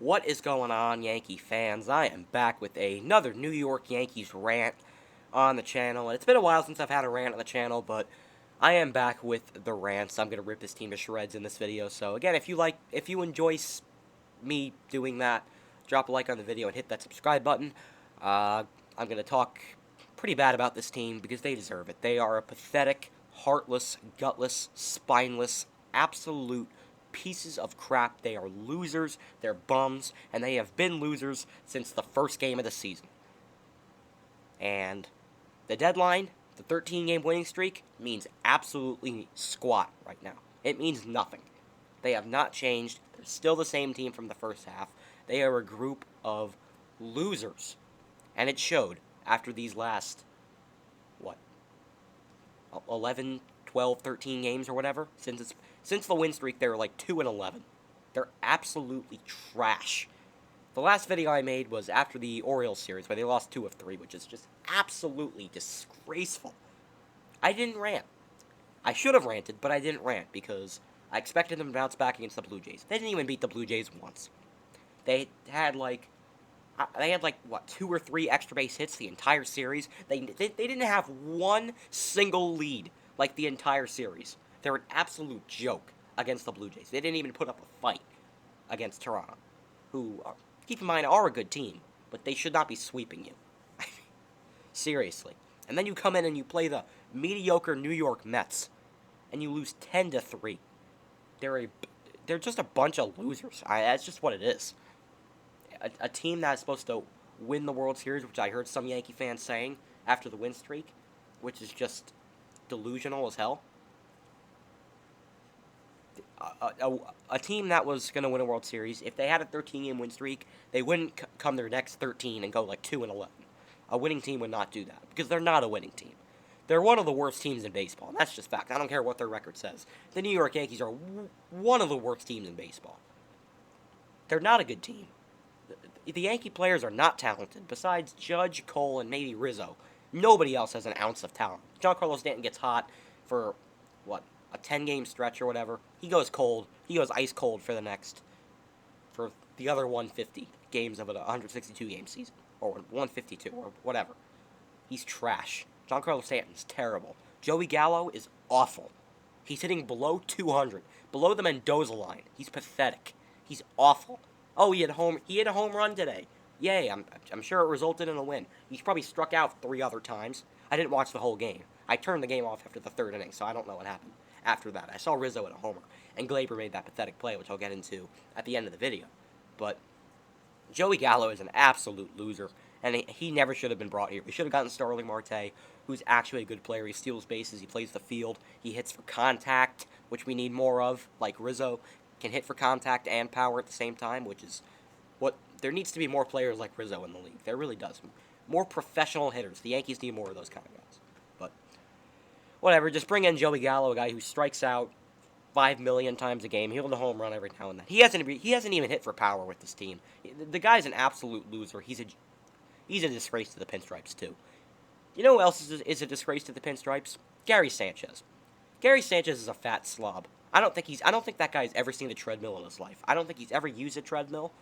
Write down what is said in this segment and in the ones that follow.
What is going on, Yankee fans? I am back with another New York Yankees rant on the channel. It's been a while since I've had a rant on the channel, but I am back with the rants. I'm going to rip this team to shreds in this video. So again, if you enjoy me doing that, drop a like on the video and hit that subscribe button. I'm going to talk pretty bad about this team because they deserve it. They are a pathetic, heartless, gutless, spineless, absolute pieces of crap. They are losers, they're bums, and they have been losers since the first game of the season. And the deadline, the 13-game winning streak, means absolutely squat right now. It means nothing. They have not changed. They're still the same team from the first half. They are a group of losers. And it showed after these last, 11, 12, 13 games or whatever. Since the win streak, they're like 2-11. They're absolutely trash. The last video I made was after the Orioles series, where they lost 2 of 3, which is just absolutely disgraceful. I didn't rant. I should have ranted, but I didn't rant because I expected them to bounce back against the Blue Jays. They didn't even beat the Blue Jays once. They had like 2 or 3 extra base hits the entire series. They didn't have one single lead like the entire series. They're an absolute joke against the Blue Jays. They didn't even put up a fight against Toronto, who, keep in mind, are a good team, but they should not be sweeping you. Seriously. And then you come in and you play the mediocre New York Mets, and you lose 10-3. They're just a bunch of losers. That's just what it is. A team that's supposed to win the World Series, which I heard some Yankee fans saying after the win streak, which is just delusional as hell. A team that was going to win a World Series, if they had a 13-game win streak, they wouldn't come their next 13 and go like 2-11. A winning team would not do that, because they're not a winning team. They're one of the worst teams in baseball, and that's just fact. I don't care what their record says. The New York Yankees are one of the worst teams in baseball. They're not a good team. The Yankee players are not talented. Besides Judge, Cole, and maybe Rizzo, nobody else has an ounce of talent. Giancarlo Stanton gets hot for, a 10-game stretch or whatever. He goes cold. He goes ice cold for the other 150 games of a 162-game season. Or 152, or whatever. He's trash. Giancarlo Stanton's terrible. Joey Gallo is awful. He's hitting below 200. Below the Mendoza line. He's pathetic. He's awful. Oh, he hit a home run today. Yay, I'm sure it resulted in a win. He's probably struck out 3 other times. I didn't watch the whole game. I turned the game off after the 3rd inning, so I don't know what happened after that. I saw Rizzo at a homer, and Gleyber made that pathetic play, which I'll get into at the end of the video. But Joey Gallo is an absolute loser, and he never should have been brought here. We should have gotten Starling Marte, who's actually a good player. He steals bases, he plays the field, he hits for contact, which we need more of, like Rizzo can hit for contact and power at the same time, which is what there needs to be more players like Rizzo in the league. There really does. More professional hitters. The Yankees need more of those kind of guys. But whatever, just bring in Joey Gallo, a guy who strikes out 5 million times a game. He'll hit a home run every now and then. He hasn't even hit for power with this team. The guy's an absolute loser. He's a disgrace to the Pinstripes too. You know who else is a disgrace to the Pinstripes? Gary Sanchez. Gary Sanchez is a fat slob. I don't think that guy's ever seen a treadmill in his life. I don't think he's ever used a treadmill.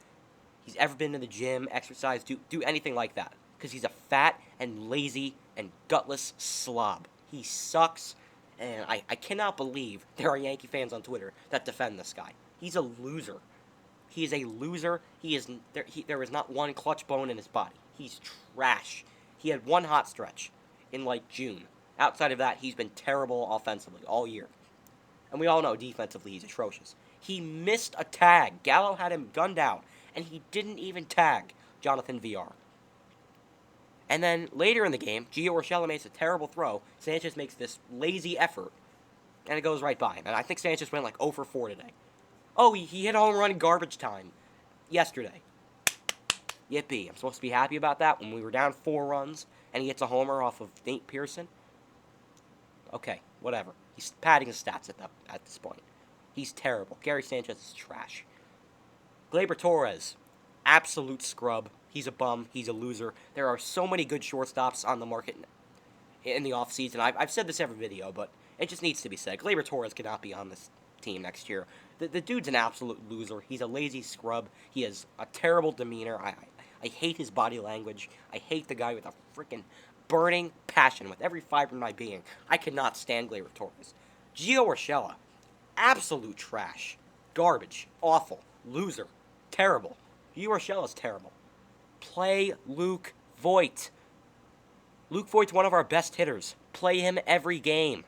He's ever been to the gym, exercise, do anything like that. Because he's a fat and lazy and gutless slob. He sucks, and I cannot believe there are Yankee fans on Twitter that defend this guy. He's a loser. He is a loser. There is not one clutch bone in his body. He's trash. He had one hot stretch in, June. Outside of that, he's been terrible offensively all year. And we all know defensively he's atrocious. He missed a tag. Gallo had him gunned down, and he didn't even tag Jonathan VR. And then later in the game, Gio Urshela makes a terrible throw. Sanchez makes this lazy effort, and it goes right by him. And I think Sanchez went 0 for 4 today. Oh, he hit a home run in garbage time yesterday. Yippee. I'm supposed to be happy about that when we were down 4 runs, and he hits a homer off of Nate Pearson. Okay, whatever. He's padding his stats at this point. He's terrible. Gary Sanchez is trash. Gleyber Torres, absolute scrub. He's a bum. He's a loser. There are so many good shortstops on the market in the offseason. I've said this every video, but it just needs to be said. Gleyber Torres cannot be on this team next year. The dude's an absolute loser. He's a lazy scrub. He has a terrible demeanor. I hate his body language. I hate the guy with a freaking burning passion with every fiber of my being. I cannot stand Gleyber Torres. Gio Urshela, absolute trash. Garbage. Awful. Loser. Terrible. Gio Urshela's terrible. Play Luke Voit. Luke Voigt's one of our best hitters. Play him every game.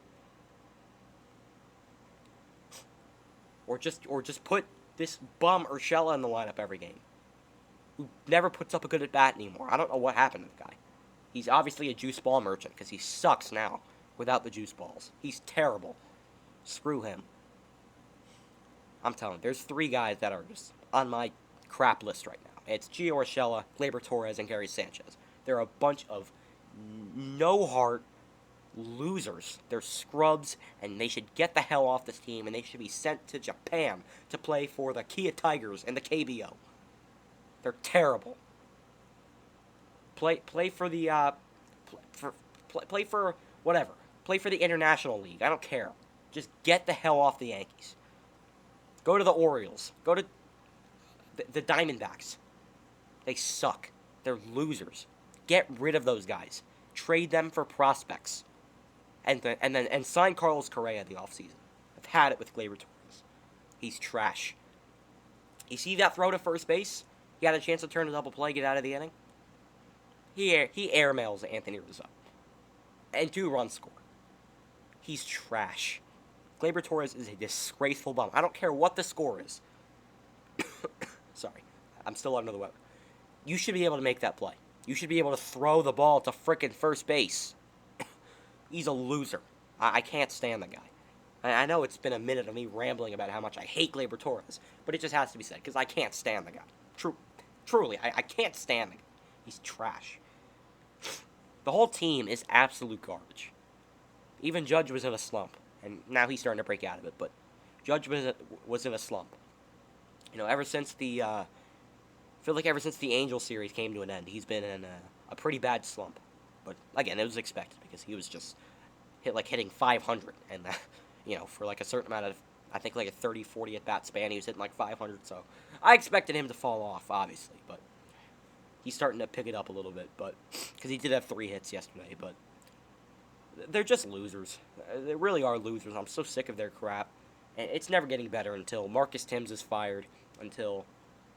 Or just put this bum Urshela in the lineup every game. Who never puts up a good at-bat anymore. I don't know what happened to the guy. He's obviously a juice ball merchant, because he sucks now without the juice balls. He's terrible. Screw him. I'm telling you, there's 3 guys that are just on my crap list right now. It's Gio Urshela, Gleyber Torres, and Gary Sanchez. They're a bunch of no-heart losers. They're scrubs, and they should get the hell off this team, and they should be sent to Japan to play for the Kia Tigers and the KBO. They're terrible. Play for the play for whatever. Play for the International League. I don't care. Just get the hell off the Yankees. Go to the Orioles. Go to the Diamondbacks. They suck. They're losers. Get rid of those guys. Trade them for prospects. And sign Carlos Correa the offseason. I've had it with Gleyber Torres. He's trash. You see that throw to first base? He had a chance to turn a double play, get out of the inning. He airmails Anthony Rizzo. And 2 runs score. He's trash. Gleyber Torres is a disgraceful bum. I don't care what the score is. Sorry. I'm still under the weather. You should be able to make that play. You should be able to throw the ball to frickin' first base. He's a loser. I can't stand the guy. I know it's been a minute of me rambling about how much I hate Gleyber Torres, but it just has to be said, because I can't stand the guy. Truly, I can't stand the guy. He's trash. The whole team is absolute garbage. Even Judge was in a slump, and now he's starting to break out of it, but Judge was in a slump. You know, ever since the I feel like ever since the Angel series came to an end, he's been in a pretty bad slump. But again, it was expected because he was just hitting 500, and you know, for like a certain amount of, I think like a 30-40 at bat span, he was hitting like 500. So I expected him to fall off, obviously, but he's starting to pick it up a little bit. But because he did have 3 hits yesterday, but they're just losers. They really are losers. I'm so sick of their crap, and it's never getting better until Marcus Thames is fired, until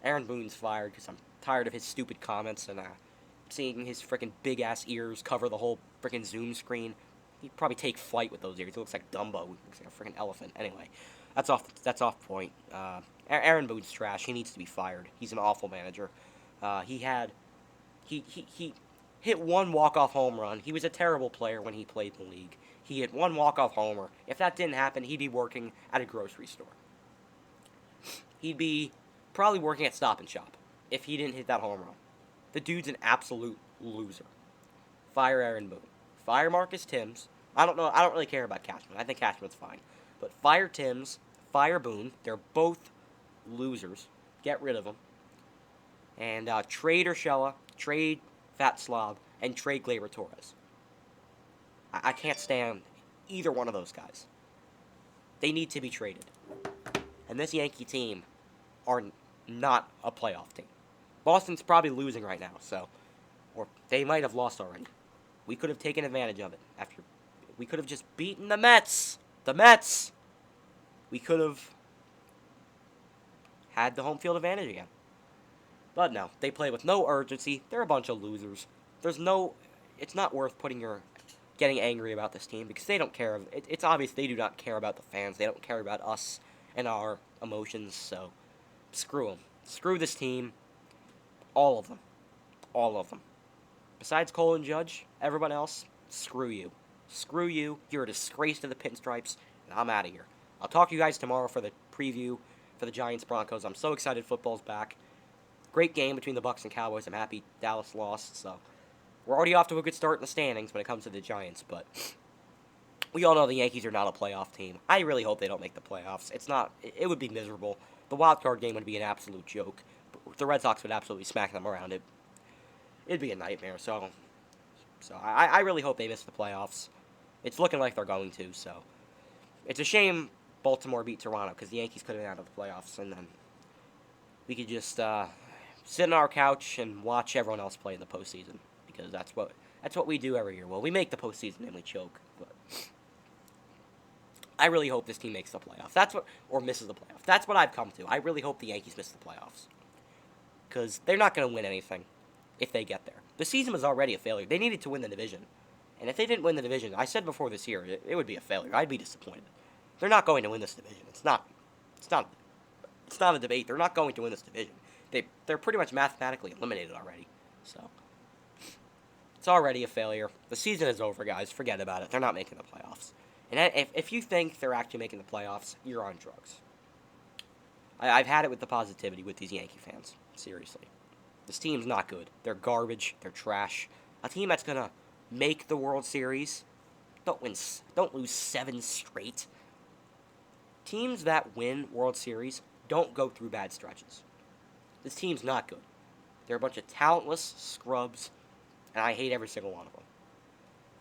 Aaron Boone's fired, because I'm tired of his stupid comments and seeing his freaking big-ass ears cover the whole freaking Zoom screen. He'd probably take flight with those ears. He looks like Dumbo. He looks like a freaking elephant. Anyway, that's off point. Aaron Boone's trash. He needs to be fired. He's an awful manager. He hit 1 walk-off home run. He was a terrible player when he played in the league. He hit 1 walk-off homer. If that didn't happen, he'd be working at a grocery store. He'd be probably working at Stop and Shop if he didn't hit that home run. The dude's an absolute loser. Fire Aaron Boone. Fire Marcus Thames. I don't know. I don't really care about Cashman. I think Cashman's fine. But fire Thames. Fire Boone. They're both losers. Get rid of them. And trade Urshela. Trade Fat Slob. And trade Gleyber Torres. I can't stand either one of those guys. They need to be traded. And this Yankee team are not a playoff team. Boston's probably losing right now, or they might have lost already. We could have taken advantage of it we could have just beaten the Mets. We could have had the home field advantage again. But no, they play with no urgency. They're a bunch of losers. It's not worth getting angry about this team because they don't care. It's obvious they do not care about the fans. They don't care about us and our emotions, so screw them. Screw this team. All of them. All of them. Besides Cole and Judge, everyone else, screw you. Screw you. You're a disgrace to the Pinstripes, and I'm out of here. I'll talk to you guys tomorrow for the preview for the Giants-Broncos. I'm so excited football's back. Great game between the Bucs and Cowboys. I'm happy Dallas lost, so we're already off to a good start in the standings when it comes to the Giants, but we all know the Yankees are not a playoff team. I really hope they don't make the playoffs. It would be miserable. The wild card game would be an absolute joke. The Red Sox would absolutely smack them around it. It'd be a nightmare, so I really hope they miss the playoffs. It's looking like they're going to, so it's a shame Baltimore beat Toronto, because the Yankees could have been out of the playoffs, and then we could just sit on our couch and watch everyone else play in the postseason, because that's what we do every year. Well, we make the postseason and we choke, but I really hope this team makes the playoffs. Or misses the playoffs. That's what I've come to. I really hope the Yankees miss the playoffs, because they're not going to win anything if they get there. The season was already a failure. They needed to win the division, and if they didn't win the division, I said before this year, it would be a failure. I'd be disappointed. They're not going to win this division. It's not a debate. They're not going to win this division. They're pretty much mathematically eliminated already. So it's already a failure. The season is over, guys. Forget about it. They're not making the playoffs. And if you think they're actually making the playoffs, you're on drugs. I've had it with the positivity with these Yankee fans. Seriously. This team's not good. They're garbage. They're trash. A team that's going to make the World Series, don't lose 7 straight. Teams that win World Series don't go through bad stretches. This team's not good. They're a bunch of talentless scrubs, and I hate every single one of them.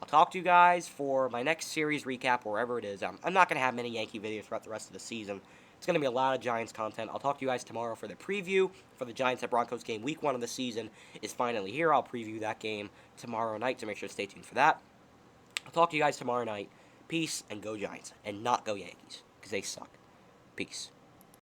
I'll talk to you guys for my next series recap, wherever it is. I'm not going to have many Yankee videos throughout the rest of the season. It's going to be a lot of Giants content. I'll talk to you guys tomorrow for the preview for the Giants at Broncos game. Week 1 of the season is finally here. I'll preview that game tomorrow night, so make sure to stay tuned for that. I'll talk to you guys tomorrow night. Peace, and go Giants. And not go Yankees, because they suck. Peace.